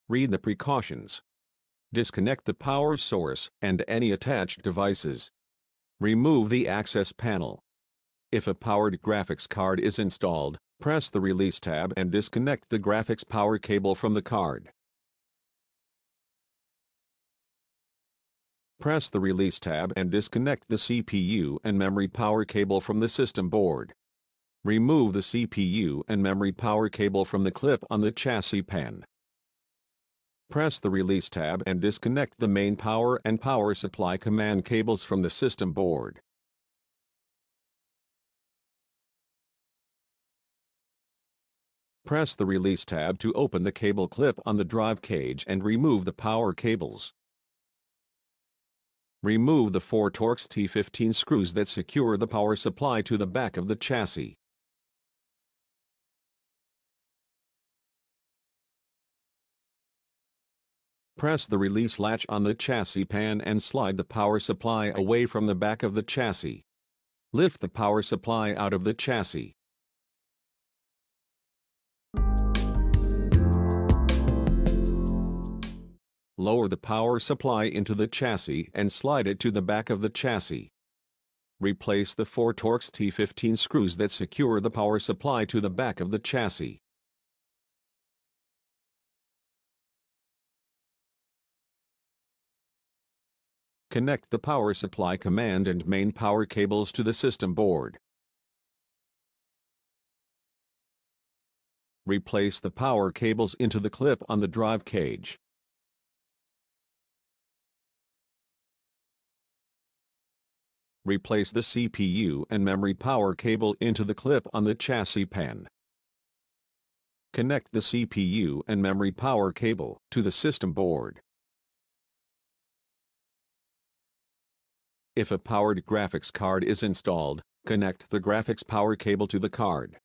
Read the precautions. Disconnect the power source and any attached devices. Remove the access panel. If a powered graphics card is installed, press the Release tab and disconnect the graphics power cable from the card. Press the Release tab and disconnect the CPU and memory power cable from the system board. Remove the CPU and memory power cable from the clip on the chassis pan. Press the Release tab and disconnect the main power and power supply command cables from the system board. Press the Release tab to open the cable clip on the drive cage and remove the power cables. Remove the 4 Torx T15 screws that secure the power supply to the back of the chassis. Press the release latch on the chassis pan and slide the power supply away from the back of the chassis. Lift the power supply out of the chassis. Lower the power supply into the chassis and slide it to the back of the chassis. Replace the 4 Torx T15 screws that secure the power supply to the back of the chassis. Connect the power supply command and main power cables to the system board. Replace the power cables into the clip on the drive cage. Replace the CPU and memory power cable into the clip on the chassis pan. Connect the CPU and memory power cable to the system board. If a powered graphics card is installed, connect the graphics power cable to the card.